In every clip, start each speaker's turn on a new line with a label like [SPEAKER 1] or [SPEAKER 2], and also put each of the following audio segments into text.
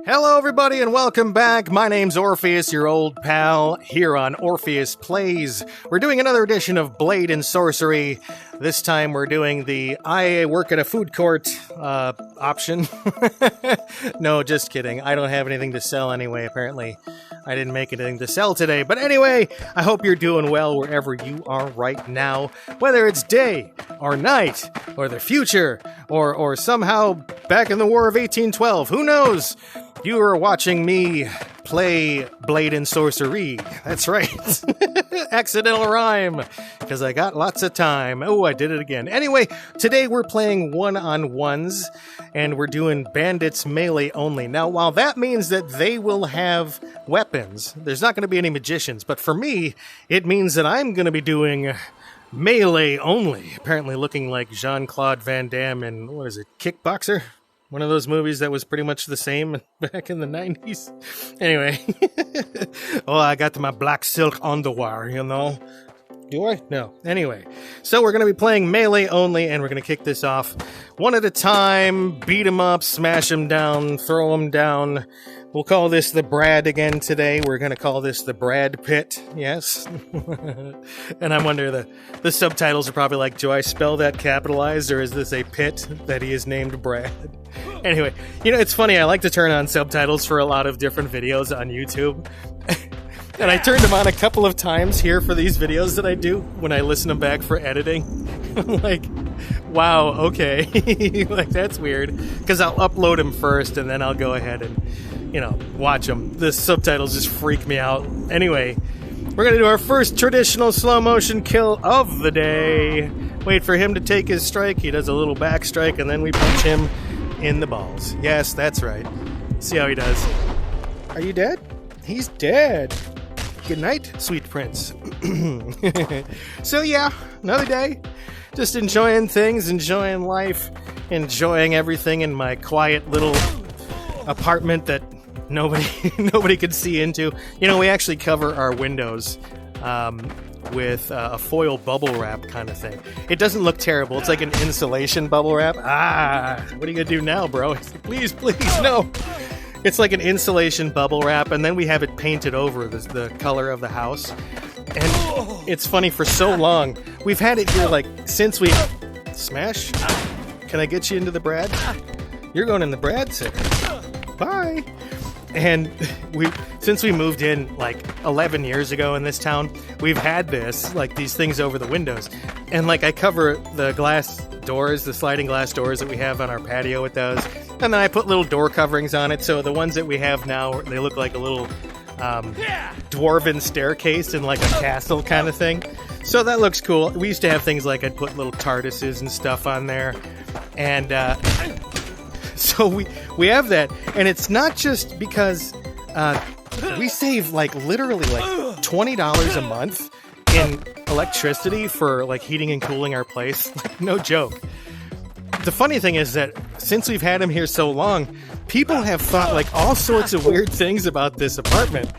[SPEAKER 1] Hello everybody and welcome back. My name's Orpheus, your old pal, here on Orpheus Plays. We're doing another edition of Blade and Sorcery. This time we're doing the I work at a food court option. No, just kidding. I don't have anything to sell anyway, apparently. I didn't make anything to sell today. But anyway, I hope you're doing well wherever you are right now. Whether it's day or night or the future or somehow back in the War of 1812. Who knows? You are watching me play Blade and Sorcery. That's right. Accidental rhyme. Because I got lots of time. Oh, I did it again. Anyway, today we're playing one-on-ones. And we're doing bandits melee only. Now, while that means that they will have weapons, there's not going to be any magicians. But for me, it means that I'm going to be doing melee only. Apparently looking like Jean-Claude Van Damme in, what is it, Kickboxer? One of those movies that was pretty much the same back in the 90s. Anyway. Oh, I got my black silk underwear, you know. Do I? No. Anyway. So we're going to be playing melee only, and we're going to kick this off one at a time. Beat them up, smash them down, throw them down. We'll call this the Brad again today. We're going to call this the Brad Pit. Yes. And I wonder, the subtitles are probably like, do I spell that capitalized, or is this a pit that he is named Brad? Anyway, you know, it's funny. I like to turn on subtitles for a lot of different videos on YouTube. And I turned them on a couple of times here for these videos that I do when I listen them back for editing. I'm like, wow, okay. Like, that's weird. Because I'll upload them first, and then I'll go ahead and, you know, watch them. The subtitles just freak me out. Anyway, we're going to do our first traditional slow motion kill of the day. Wait for him to take his strike. He does a little back strike, and then we punch him in the balls. Yes, that's right. See how he does. Are you dead? He's dead. Good night, sweet prince. So yeah, another day. Just enjoying things, enjoying life, enjoying everything in my quiet little apartment that nobody could see into. You know, we actually cover our windows with a foil bubble wrap kind of thing. It doesn't look terrible. It's like an insulation bubble wrap. What are you gonna do now, bro? Please, no. It's like an insulation bubble wrap, and then we have it painted over the color of the house. And it's funny, for so long, we've had it here, like, since we... Smash? Can I get you into the Brad? You're going in the Brad, sir. Bye! And since we moved in, like, 11 years ago in this town, we've had this, like, these things over the windows. And, like, I cover the glass doors, the sliding glass doors that we have on our patio with those. And then I put little door coverings on it, so the ones that we have now, they look like a little dwarven staircase in like a castle kind of thing. So that looks cool. We used to have things like I'd put little TARDISes and stuff on there. And so we have that. And it's not just because we save like literally like $20 a month in electricity for like heating and cooling our place. Like, no joke. The funny thing is that since we've had him here so long, people have thought like all sorts of weird things about this apartment.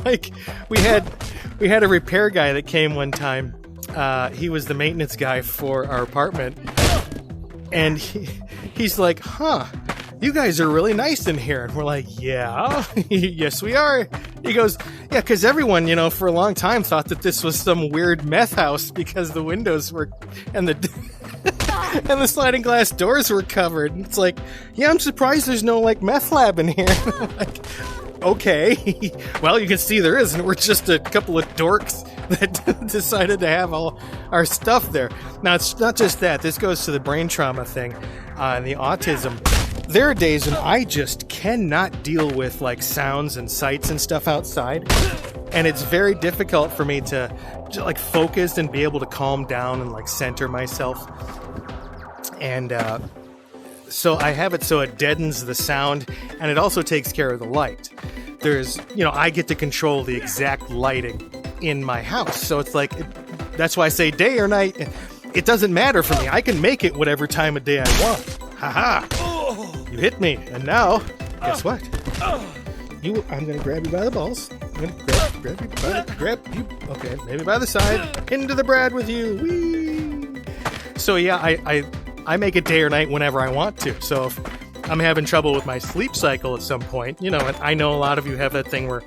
[SPEAKER 1] Like we had a repair guy that came one time. He was the maintenance guy for our apartment, and he's like, "Huh, you guys are really nice in here." And we're like, "Yeah, yes we are." He goes, "Yeah, because everyone, you know, for a long time thought that this was some weird meth house because the windows were and the." And the sliding glass doors were covered. It's like, yeah, I'm surprised there's no, like, meth lab in here. Like, okay. Well, you can see there isn't. We're just a couple of dorks that decided to have all our stuff there. Now, it's not just that. This goes to the brain trauma thing and the autism. There are days when I just cannot deal with, like, sounds and sights and stuff outside. And it's very difficult for me to, like, focus and be able to calm down and, like, center myself. And so I have it so it deadens the sound, and it also takes care of the light. There's, you know, I get to control the exact lighting in my house. So it's like, that's why I say day or night, it doesn't matter for me. I can make it whatever time of day I want. Haha! You hit me, and now, guess what? I'm gonna grab you by the balls. I'm gonna grab you, okay, maybe by the side, into the Brad with you. Whee! So yeah, I make it day or night whenever I want to. So I'm having trouble with my sleep cycle at some point, and I know a lot of you have that thing where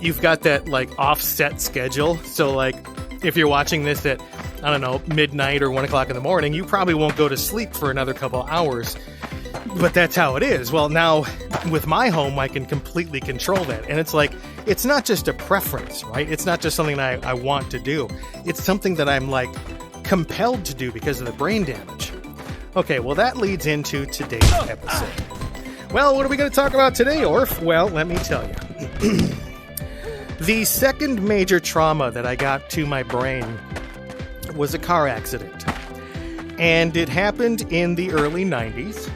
[SPEAKER 1] you've got that like offset schedule. So like if you're watching this at, I don't know, midnight or 1 o'clock in the morning, you probably won't go to sleep for another couple hours. But that's how it is. Well, now with my home, I can completely control that. And it's like, it's not just a preference, right? It's not just something that I want to do. It's something that I'm like compelled to do because of the brain damage. Okay, well, that leads into today's episode. Well, what are we going to talk about today, Orf? Well, let me tell you. The second major trauma that I got to my brain was a car accident. And it happened in the early 90s.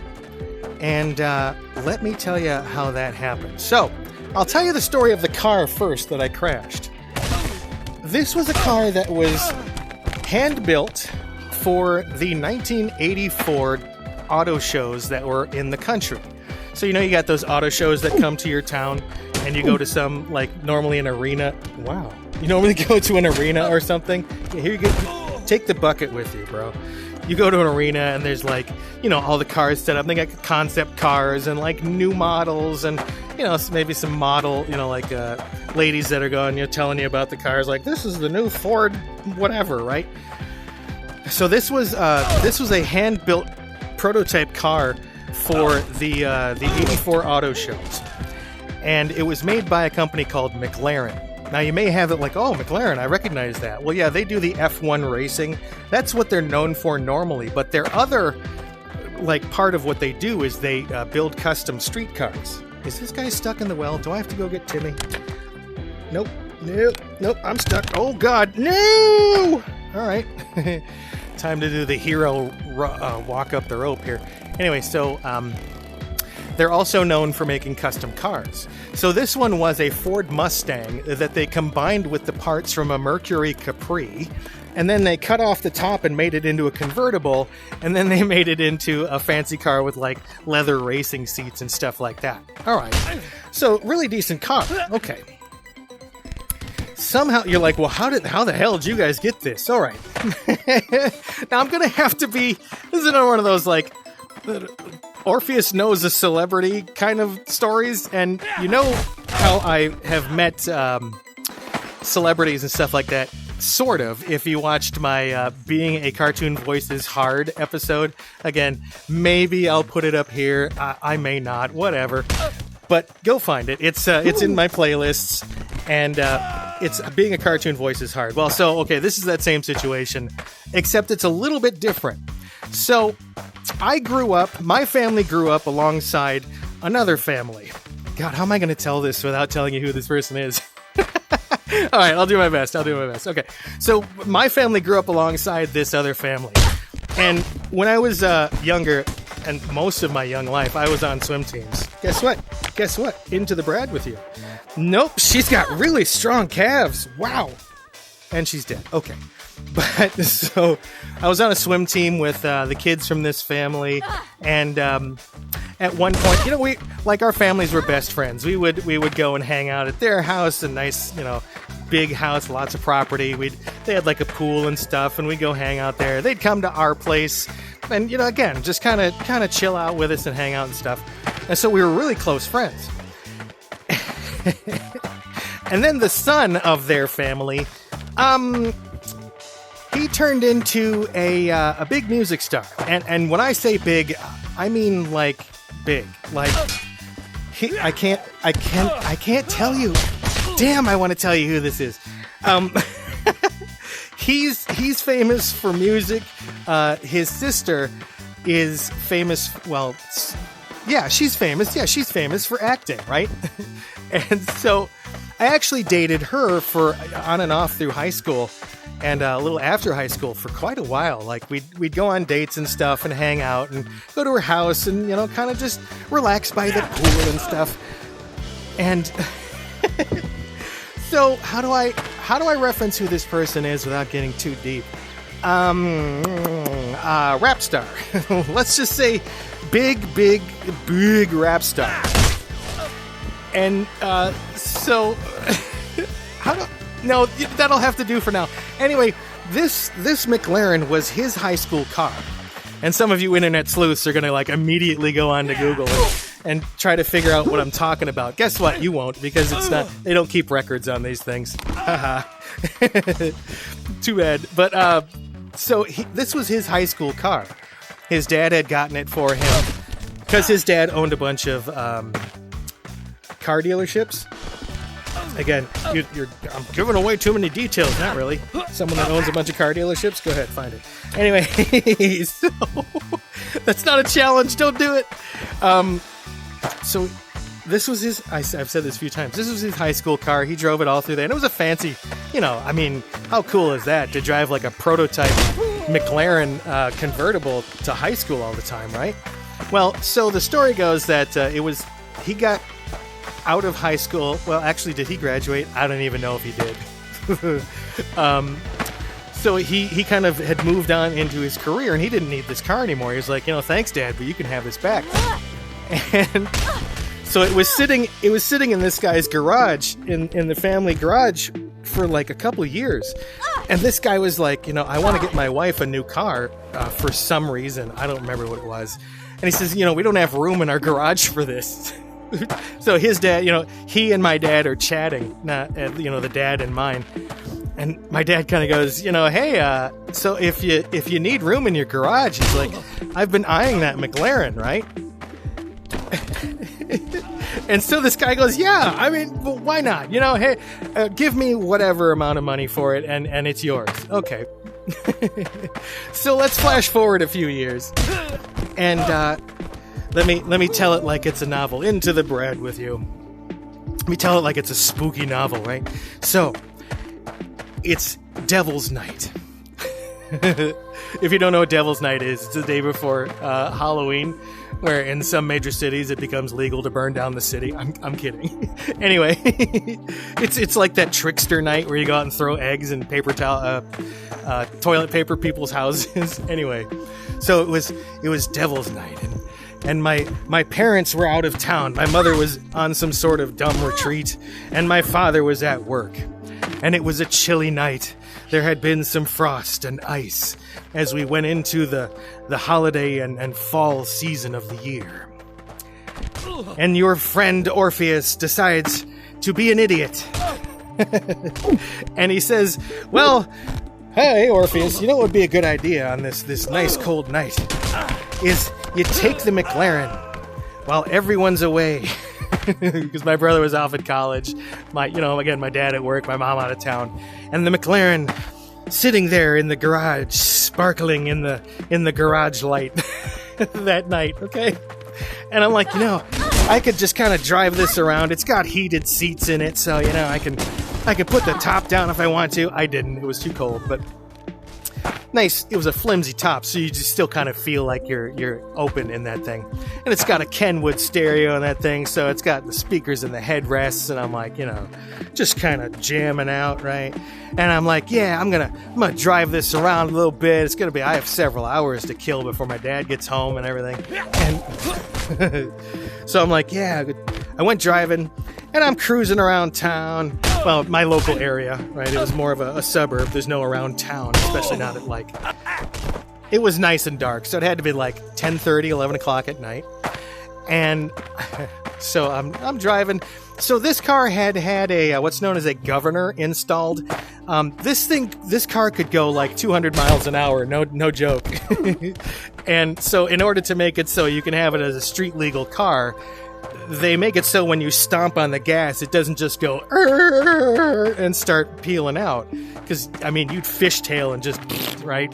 [SPEAKER 1] And let me tell you how that happened. So, I'll tell you the story of the car first that I crashed. This was a car that was hand-built for the 1984 auto shows that were in the country. So, you got those auto shows that come to your town, and you go to some, like, normally an arena. Wow. You normally go to an arena or something. Here you go. Take the bucket with you, bro. You go to an arena, and there's, like, all the cars set up. They got concept cars and, like, new models and, maybe some model, like, ladies that are going, telling you about the cars. Like, this is the new Ford whatever, right? So this was a hand-built prototype car for the 84 auto shows. And it was made by a company called McLaren. Now, you may have it like, oh, McLaren, I recognize that. Well, yeah, they do the F1 racing. That's what they're known for normally. But their other, like, part of what they do is they build custom street cars. Is this guy stuck in the well? Do I have to go get Timmy? Nope. I'm stuck. Oh, God. No! All right. Time to do the hero walk up the rope here. Anyway, so they're also known for making custom cars. So this one was a Ford Mustang that they combined with the parts from a Mercury Capri, and then they cut off the top and made it into a convertible, and then they made it into a fancy car with like leather racing seats and stuff like that. All right. So really decent car. Okay. Somehow you're like, well, how the hell did you guys get this? All right. Now I'm going to have to be, this is another one of those like, Orpheus knows a celebrity kind of stories, and you know how I have met celebrities and stuff like that, sort of, if you watched my Being a Cartoon Voice is Hard episode. Again, maybe I'll put it up here, I may not, whatever, but go find it. It's in my playlists, and it's Being a Cartoon Voice is Hard. Well, so, okay, this is that same situation, except it's a little bit different. So, my family grew up alongside another family. God, how am I going to tell this without telling you who this person is? All right, I'll do my best. Okay, so my family grew up alongside this other family. And when I was younger, and most of my young life, I was on swim teams. Guess what? Into the Brad with you. Nope, she's got really strong calves. Wow. And she's dead. Okay. But so I was on a swim team with the kids from this family, and at one point, we like our families were best friends. We would go and hang out at their house, a nice, big house, lots of property. They had like a pool and stuff, and we'd go hang out there. They'd come to our place, and again, just kind of chill out with us and hang out and stuff. And so we were really close friends. And then the son of their family, he turned into a big music star, and when I say big, I mean like big. Like I can't tell you. Damn, I want to tell you who this is. He's famous for music. His sister is famous. Well, yeah, she's famous. Yeah, she's famous for acting, right? And so I actually dated her for on and off through high school. And a little after high school for quite a while. Like we'd go on dates and stuff and hang out and go to her house and kind of just relax by the pool and stuff. And so how do I reference who this person is without getting too deep? Rap star. Let's just say big rap star. And so no, that'll have to do for now. Anyway, this McLaren was his high school car. And some of you internet sleuths are going to like immediately go on to Google and try to figure out what I'm talking about. Guess what? You won't, because it's not. They don't keep records on these things. Haha. Too bad. But so this was his high school car. His dad had gotten it for him because his dad owned a bunch of car dealerships. Again, I'm giving away too many details. Not really. Someone that owns a bunch of car dealerships? Go ahead, find it. Anyway, so that's not a challenge. Don't do it. So this was his, I've said this a few times, this was his high school car. He drove it all through there. And it was a fancy, I mean, how cool is that to drive like a prototype McLaren convertible to high school all the time, right? Well, so the story goes that he got out of high school. Well, actually, did he graduate? I don't even know if he did. So he kind of had moved on into his career, and he didn't need this car anymore. He was like, thanks, Dad, but you can have this back. And so it was sitting in this guy's garage, in the family garage, for like a couple of years. And this guy was like, I want to get my wife a new car for some reason. I don't remember what it was. And he says, we don't have room in our garage for this. So his dad, he and my dad are chatting, not, the dad and mine. And my dad kind of goes, hey, so if you need room in your garage, he's like, I've been eyeing that McLaren, right? And so this guy goes, yeah, I mean, well, why not? Hey, give me whatever amount of money for it, and it's yours. Okay. So let's flash forward a few years. And let me tell it like it's a novel. Into the bread with you. Let me tell it like it's a spooky novel, right? So, it's Devil's Night. If you don't know what Devil's Night is, it's the day before Halloween, where in some major cities it becomes legal to burn down the city. I'm kidding. Anyway, it's like that trickster night where you go out and throw eggs and paper towel, toilet paper people's houses. Anyway, so it was Devil's Night, and my parents were out of town. My mother was on some sort of dumb retreat, and my father was at work. And it was a chilly night. There had been some frost and ice as we went into the holiday and fall season of the year. And your friend Orpheus decides to be an idiot. And he says, well, hey, Orpheus, what would be a good idea on this nice cold night? Is you take the McLaren while everyone's away. Because my brother was off at college, my dad at work, my mom out of town, and the McLaren sitting there in the garage, sparkling in the garage light that night. Okay, and I'm like, I could just kind of drive this around. It's got heated seats in it, so I can put the top down if I want to. I didn't; it was too cold, but. Nice. It was a flimsy top, so you just still kind of feel like you're open in that thing. And it's got a Kenwood stereo in that thing, so it's got the speakers and the headrests, and I'm like, just kind of jamming out, right? And I'm like, yeah, I'm gonna drive this around a little bit. It's gonna be. I have several hours to kill before my dad gets home and everything. And so I'm like, yeah. I went driving, and I'm cruising around town. Well, my local area, right? It was more of a suburb. There's no around town, especially not at it was nice and dark, so it had to be like 10:30, 11 o'clock at night. And so I'm driving. So this car had a what's known as a governor installed. This car could go like 200 miles an hour, no joke. And so in order to make it so you can have it as a street legal car, they make it so when you stomp on the gas, it doesn't just go and start peeling out. Because, you'd fishtail and just, right?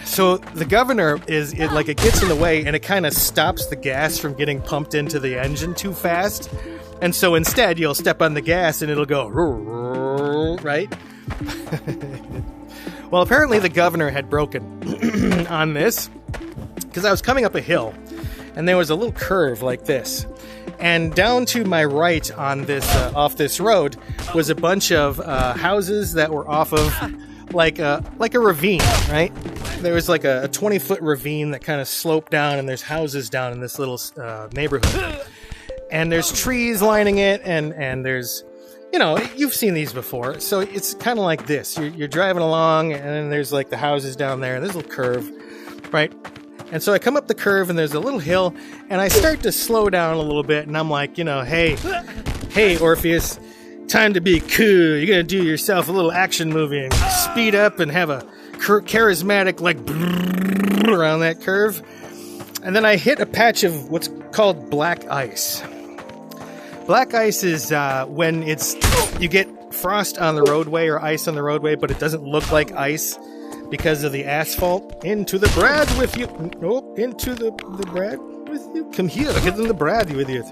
[SPEAKER 1] So the governor it gets in the way, and it kind of stops the gas from getting pumped into the engine too fast. And so instead, you'll step on the gas and it'll go, right? Well, apparently the governor had broken on this, because I was coming up a hill. And there was a little curve like this. And down to my right on this off this road was a bunch of houses that were off of like a ravine, right? There was like a 20-foot ravine that kind of sloped down, and there's houses down in this little neighborhood. And there's trees lining it, and there's, you've seen these before. So it's kind of like this. You're driving along, and then there's like the houses down there, and there's a little curve. right? And so I come up the curve, and there's a little hill, and I start to slow down a little bit, and I'm like, hey, Orpheus, time to be cool. You're going to do yourself a little action movie and speed up and have a charismatic, like, around that curve. And then I hit a patch of what's called black ice. Black ice is when you get frost on the roadway or ice on the roadway, but it doesn't look like ice because of the asphalt. Into the Brad with you. Oh, into the Brad with you. Come here, get in the Brad with you.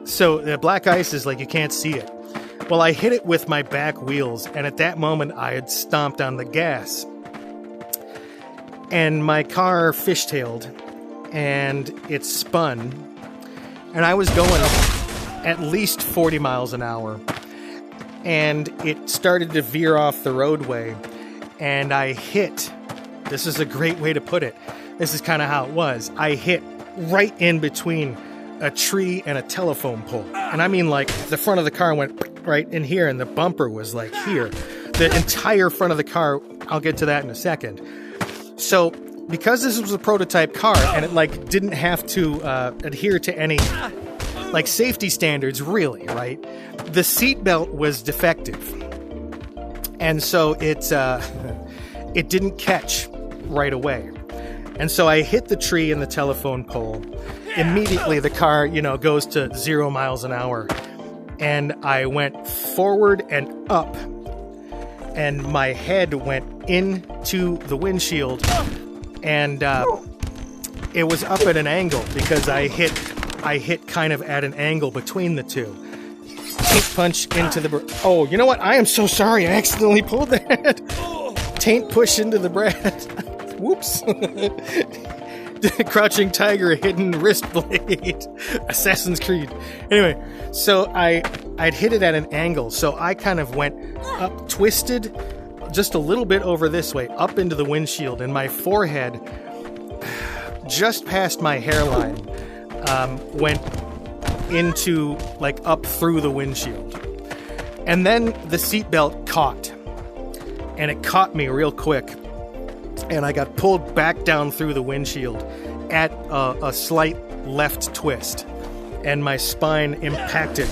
[SPEAKER 1] So the black ice is like you can't see it. Well, I hit it with my back wheels, and at that moment I had stomped on the gas. And my car fishtailed, and it spun, and I was going at least 40 miles an hour, and it started to veer off the roadway, and I hit, this is a great way to put it, this is kind of how it was, I hit right in between a tree and a telephone pole, and I mean like the front of the car went right in here, and the bumper was like here, the entire front of the car, I'll get to that in a second. So, because this was a prototype car, and it like didn't have to adhere to any like safety standards, really, right? The seatbelt was defective, and so it didn't catch right away. And so I hit the tree and the telephone pole. Immediately, the car, goes to 0 miles an hour, and I went forward and up, and my head went into the windshield. And it was up at an angle because I hit kind of at an angle between the two. Taint punch into the... Oh, you know what? I am so sorry. I accidentally pulled that. Taint push into the Brad. Whoops. Crouching Tiger, hidden wrist blade. Assassin's Creed. Anyway, so I'd hit it at an angle. So I kind of went up, twisted just a little bit over this way, up into the windshield, and my forehead, just past my hairline, went into, like, up through the windshield. And then the seatbelt caught, and it caught me real quick, and I got pulled back down through the windshield at a slight left twist, and my spine impacted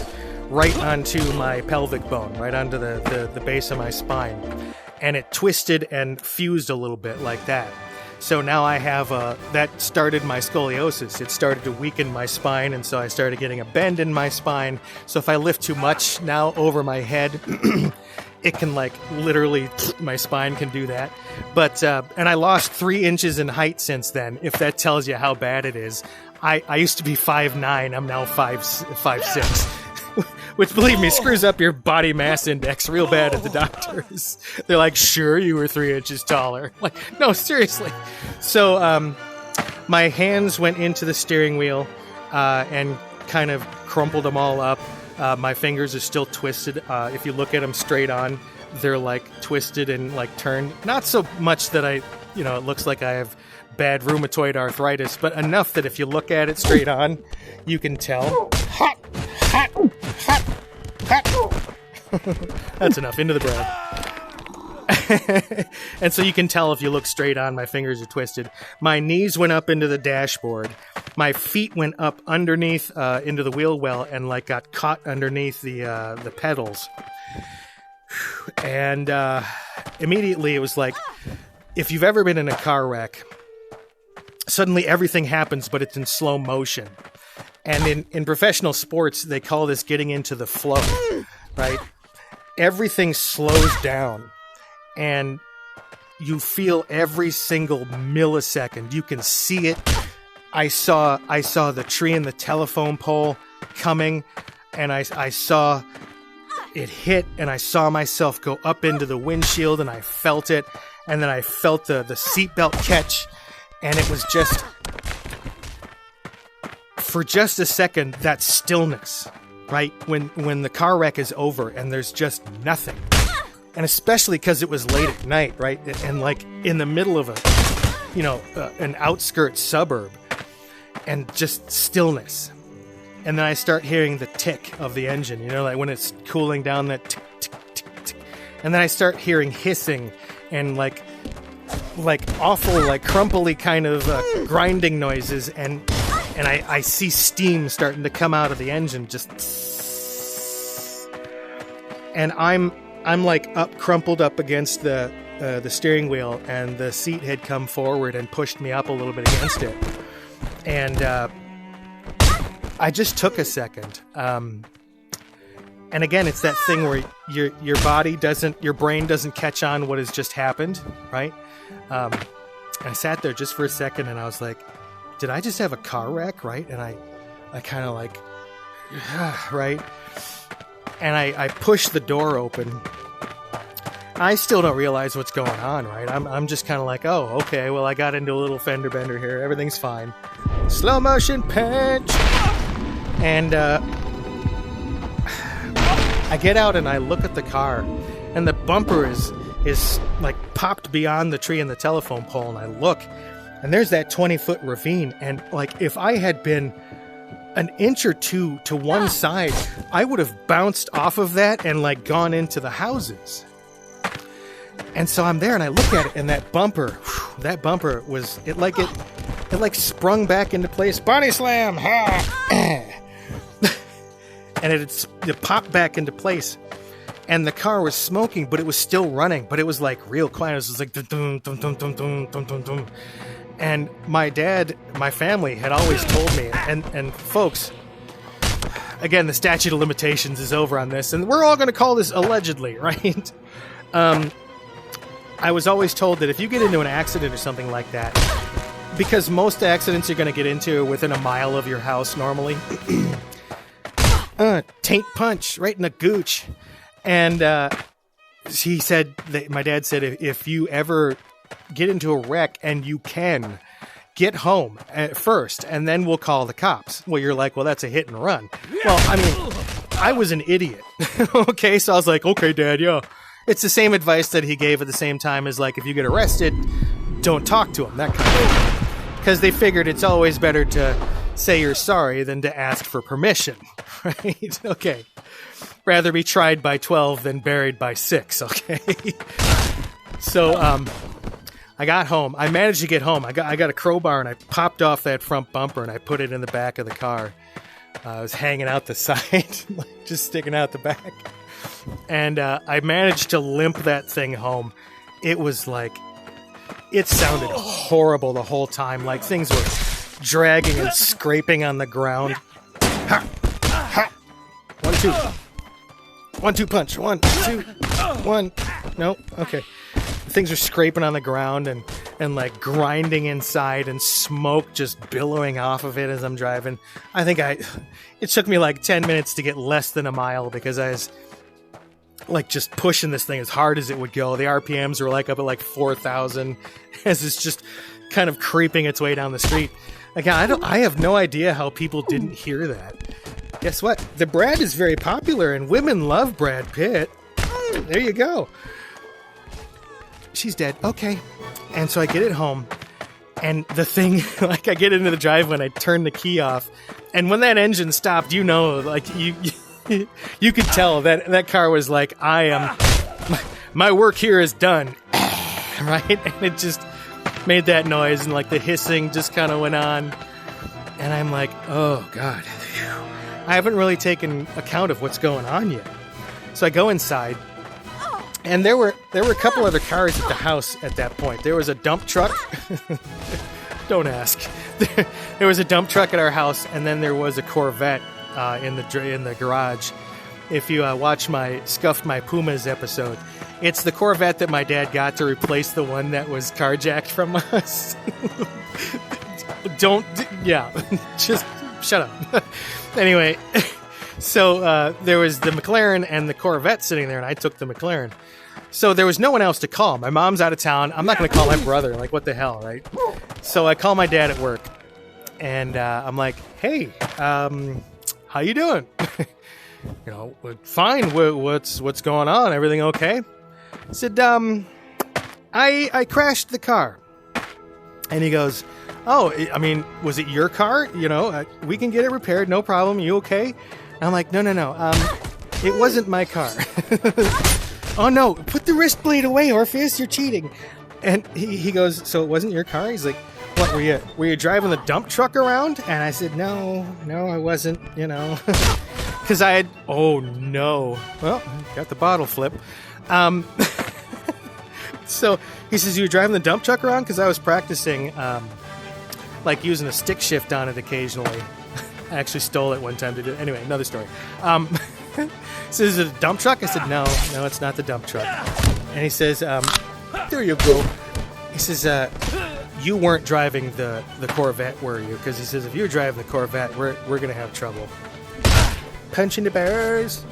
[SPEAKER 1] right onto my pelvic bone, right onto the base of my spine. And it twisted and fused a little bit like that. So now I have that started my scoliosis. It started to weaken my spine, and so I started getting a bend in my spine. So if I lift too much now over my head, it can like literally, my spine can do that. But, and I lost 3 inches in height since then, if that tells you how bad it is. I used to be 5'9", I'm now 5'6". Which, believe me, screws up your body mass index real bad at the doctors. They're like, sure, you were 3 inches taller. Like, no, seriously. So my hands went into the steering wheel and kind of crumpled them all up. My fingers are still twisted. If you look at them straight on, they're like twisted and like turned. Not so much that it looks like I have bad rheumatoid arthritis, but enough that if you look at it straight on, you can tell. Hot, hot, hot, hot. That's enough. Into the bread. And so you can tell if you look straight on, my fingers are twisted. My knees went up into the dashboard. My feet went up underneath into the wheel well and like got caught underneath the pedals. And immediately it was like, if you've ever been in a car wreck, suddenly everything happens, but it's in slow motion. And in professional sports, they call this getting into the flow, right? Everything slows down, and you feel every single millisecond. You can see it. I saw the tree and the telephone pole coming, and I saw it hit, and I saw myself go up into the windshield, and I felt it, and then I felt the seatbelt catch, and it was just, for just a second, that stillness, right? When the car wreck is over and there's just nothing. And especially because it was late at night, right? And like in the middle of an outskirts suburb, and just stillness. And then I start hearing the tick of the engine, like when it's cooling down, that tick, tick, tick, tick. And then I start hearing hissing and like like awful, like crumply kind of grinding noises, and I see steam starting to come out of the engine, just, and I'm like crumpled up against the steering wheel, and the seat had come forward and pushed me up a little bit against it, and I just took a second. And again, it's that thing where your body doesn't, your brain doesn't catch on what has just happened, right? I sat there just for a second, and I was like, did I just have a car wreck, right? And I kind of like, right? And I pushed the door open. I still don't realize what's going on, right? I'm just kind of like, oh, okay, well, I got into a little fender bender here. Everything's fine. Slow motion punch! And I get out and I look at the car, and the bumper is like popped beyond the tree and the telephone pole, and I look, and there's that 20-foot ravine, and like if I had been an inch or two to one side, I would have bounced off of that and like gone into the houses. And so I'm there and I look at it, and that bumper was, it sprung back into place. Body slam! Ha! And it popped back into place, and the car was smoking, but it was still running, but it was like real quiet. It was just like dum, dum, dum, dum, dum, dum, dum, dum. And my family had always told me, and folks, again, the statute of limitations is over on this, and we're all going to call this allegedly, right? I was always told that if you get into an accident or something like that, because most accidents you're going to get into are within a mile of your house normally, taint punch right in the gooch. And he said that my dad said, if you ever get into a wreck and you can, get home first, and then we'll call the cops. Well, you're like, well, that's a hit and run. Well, I mean, I was an idiot. Okay, so I was like, okay, Dad, yeah. It's the same advice that he gave at the same time as, like, if you get arrested, don't talk to him, that kind of thing. Because they figured it's always better to say you're sorry than to ask for permission, right? Okay. Rather be tried by 12 than buried by 6, okay? So, I got home. I managed to get home. I got a crowbar, and I popped off that front bumper, and I put it in the back of the car. I was hanging out the side, just sticking out the back. And I managed to limp that thing home. It was like, it sounded horrible the whole time. Like things were dragging and scraping on the ground. Ha! Ha! 1, 2. 1, 2 punch. 1, 2. 1. No? Okay. Things are scraping on the ground and like grinding inside, and smoke just billowing off of it as I'm driving. I think it took me like 10 minutes to get less than a mile because I was like just pushing this thing as hard as it would go. The RPMs were like up at like 4,000 as it's just kind of creeping its way down the street. Again, I have no idea how people didn't hear that. Guess what? The Brad is very popular and women love Brad Pitt. There you go. She's dead. Okay. And so I get it home, and the thing, like I get into the driveway and I turn the key off, and when that engine stopped, you know, like you could tell that car was like, my work here is done, right? And it just made that noise, and like the hissing just kind of went on, and I'm like, oh God, I haven't really taken account of what's going on yet. So I go inside. And there were a couple other cars at the house at that point. There was a dump truck. Don't ask. There was a dump truck at our house, and then there was a Corvette in the garage. If you watch my Scuffed My Pumas episode, it's the Corvette that my dad got to replace the one that was carjacked from us. Just shut up. Anyway. So there was the McLaren and the Corvette sitting there, and I took the McLaren. So there was no one else to call. My mom's out of town. I'm not going to call my brother. Like, what the hell, right? So I call my dad at work, and I'm like, hey, how you doing? You know, fine. What's going on? Everything okay? I said, I crashed the car. And he goes, oh, I mean, was it your car? You know, we can get it repaired. No problem. You okay? And I'm like, no. It wasn't my car. Oh, no. Put the wrist blade away, Orpheus. You're cheating. And he goes, so it wasn't your car? He's like, what, were you driving the dump truck around? And I said, no, I wasn't, because I had, oh no. Well, got the bottle flip. So he says, you were driving the dump truck around? Because I was practicing, like using a stick shift on it occasionally. I actually stole it one time to do it. Anyway, another story. So is it a dump truck? I said, no, it's not the dump truck. And he says, there you go. He says, you weren't driving the Corvette, were you? Because he says, if you're driving the Corvette, we're going to have trouble. Punching the bears.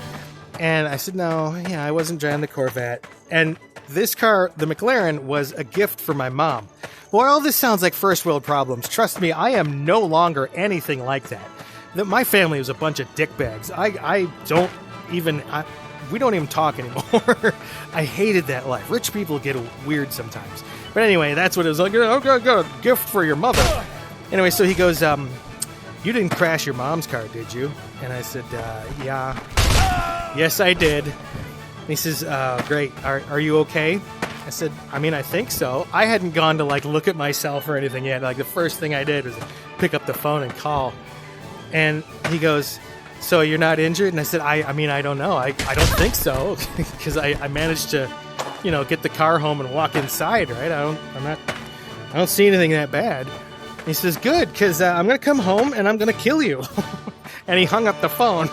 [SPEAKER 1] And I said, no, I wasn't driving the Corvette. And this car, the McLaren, was a gift for my mom. Boy, all this sounds like first world problems. Trust me, I am no longer anything like that. My family was a bunch of dickbags. We don't even talk anymore. I hated that life. Rich people get weird sometimes. But anyway, that's what it was like. Okay, got a gift for your mother. Anyway, so he goes, you didn't crash your mom's car, did you? And I said, yeah. Yes, I did. And he says, great. Are you okay? I said, I think so. I hadn't gone to look at myself or anything yet. The first thing I did was pick up the phone and call. And he goes, so you're not injured? And I said, I don't know. I don't think so, because I managed to, get the car home and walk inside, right? I don't see anything that bad. And he says, good, because I'm going to come home and I'm going to kill you. And he hung up the phone.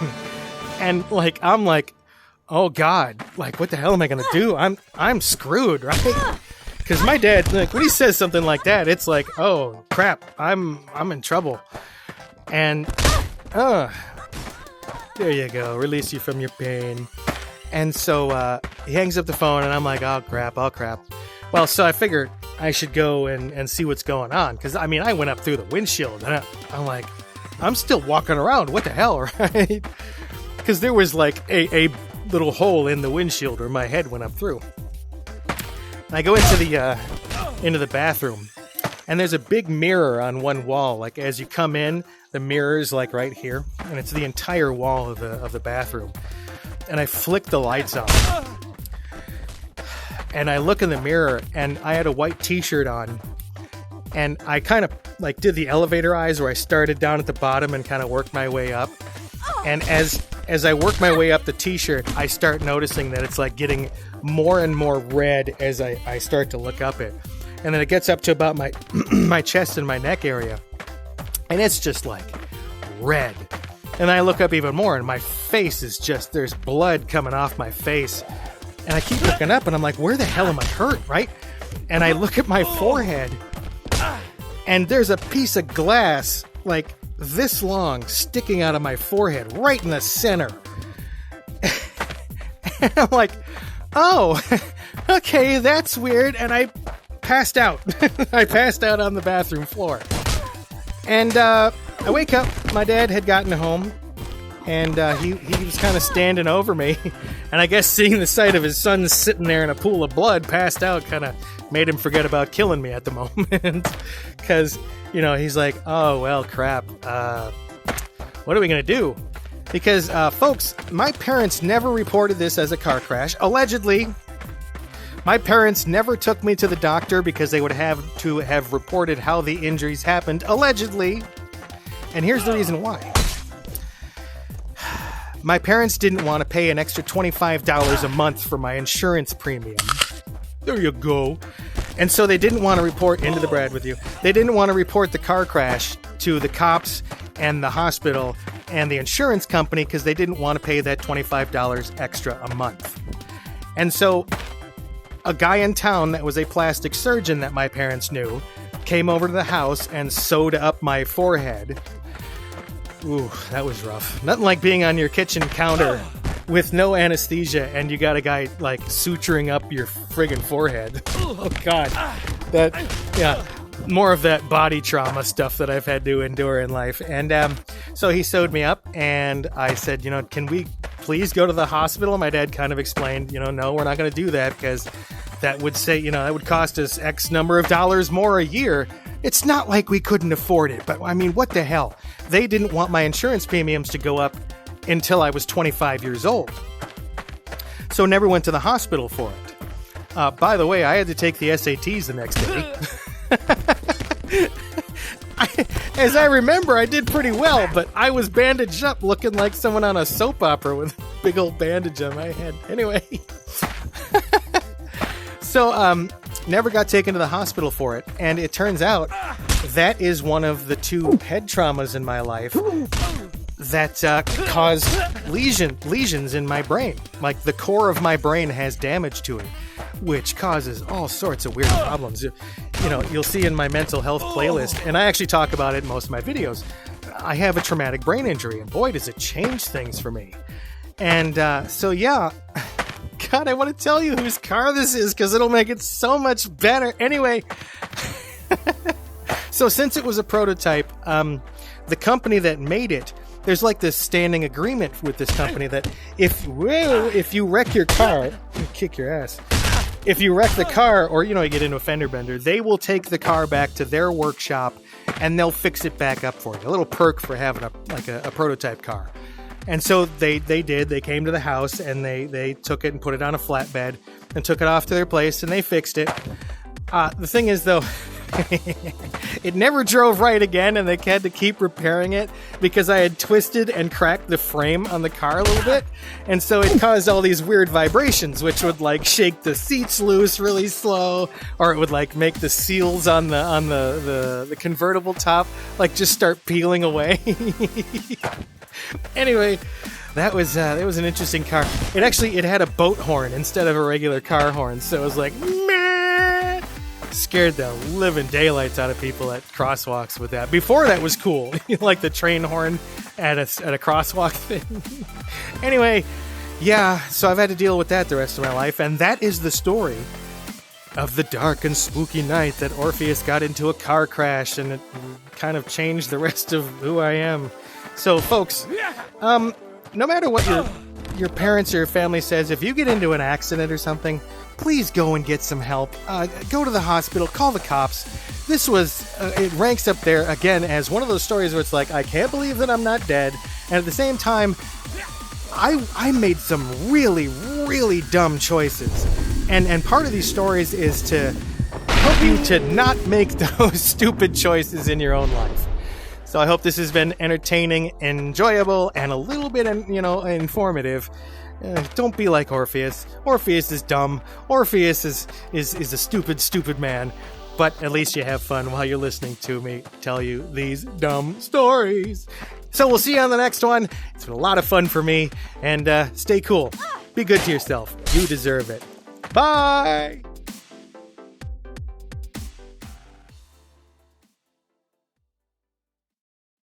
[SPEAKER 1] And I'm like, oh God, what the hell am I going to do? I'm screwed, right? Because my dad, when he says something like that, it's like, oh crap, I'm in trouble. And, there you go, release you from your pain. And so he hangs up the phone, and I'm like, oh crap. Well, so I figured I should go and see what's going on. Because, I went up through the windshield, and I'm like, I'm still walking around. What the hell, right? Because there was a little hole in the windshield where my head went up through. And I go into the bathroom, and there's a big mirror on one wall. As you come in, the mirror's right here, and it's the entire wall of the bathroom. And I flick the lights on, and I look in the mirror, and I had a white t-shirt on, and I kind of did the elevator eyes where I started down at the bottom and kind of worked my way up. And as I work my way up the t-shirt, I start noticing that it's getting more and more red as I start to look up it. And then it gets up to about my my chest and my neck area. And it's just red. And I look up even more, and my face is there's blood coming off my face. And I keep looking up, and I'm like, where the hell am I hurt, right? And I look at my forehead, and there's a piece of glass this long sticking out of my forehead right in the center. And I'm like, oh, okay, that's weird. And I passed out. I passed out on the bathroom floor. And I wake up. My dad had gotten home, and he was kind of standing over me. And I guess seeing the sight of his son sitting there in a pool of blood, passed out, kind of made him forget about killing me at the moment. Because, he's like, oh, well, crap. What are we going to do? Because, folks, my parents never reported this as a car crash. Allegedly, my parents never took me to the doctor because they would have to have reported how the injuries happened. Allegedly. And here's the reason why. My parents didn't want to pay an extra $25 a month for my insurance premium. There you go. And so they didn't want to report into the Brad with you. They didn't want to report the car crash to the cops and the hospital and the insurance company because they didn't want to pay that $25 extra a month. And so a guy in town that was a plastic surgeon that my parents knew came over to the house and sewed up my forehead. Ooh, that was rough. Nothing like being on your kitchen counter with no anesthesia and you got a guy suturing up your friggin' forehead. Oh God. More of that body trauma stuff that I've had to endure in life. And so he sewed me up, and I said, can we please go to the hospital? My dad kind of explained, no, we're not going to do that because that would say, that would cost us X number of dollars more a year. It's not like we couldn't afford it, but what the hell? They didn't want my insurance premiums to go up until I was 25 years old. So never went to the hospital for it. By the way, I had to take the SATs the next day. As I remember, I did pretty well, but I was bandaged up looking like someone on a soap opera with a big old bandage on my head. Anyway. So, never got taken to the hospital for it, and it turns out that is one of the 2 head traumas in my life that caused lesions in my brain. Like, the core of my brain has damage to it, which causes all sorts of weird problems. You know, you'll see in my mental health playlist, and I actually talk about it in most of my videos, I have a traumatic brain injury, and boy, does it change things for me. And so, yeah, God, I want to tell you whose car this is, because it'll make it so much better. Anyway, so since it was a prototype, the company that made it, there's like this standing agreement with this company that if you wreck your car, you kick your ass. If you wreck the car, or, you get into a fender bender, they will take the car back to their workshop and they'll fix it back up for you. A little perk for having a prototype car. And so they did. They came to the house and they took it and put it on a flatbed and took it off to their place and they fixed it. The thing is, though, it never drove right again, and they had to keep repairing it because I had twisted and cracked the frame on the car a little bit, and so it caused all these weird vibrations, which would like shake the seats loose really slow, or it would like make the seals on the convertible top like just start peeling away. Anyway, that was an interesting car. It had a boat horn instead of a regular car horn, so it was like meh. Scared the living daylights out of people at crosswalks with that. Before that was cool, like the train horn at a crosswalk thing. Anyway, yeah, so I've had to deal with that the rest of my life, and that is the story of the dark and spooky night that Orpheus got into a car crash, and it kind of changed the rest of who I am. So, folks, no matter what your parents or your family says, if you get into an accident or something, please go and get some help. Go to the hospital, call the cops. This was, it ranks up there, again, as one of those stories where it's like, I can't believe that I'm not dead. And at the same time, I made some really, really dumb choices. And part of these stories is to help you to not make those stupid choices in your own life. So I hope this has been entertaining, enjoyable, and a little bit, informative. Don't be like Orpheus. Orpheus is dumb. Orpheus is a stupid, stupid man. But at least you have fun while you're listening to me tell you these dumb stories. So we'll see you on the next one. It's been a lot of fun for me. And stay cool. Be good to yourself. You deserve it. Bye!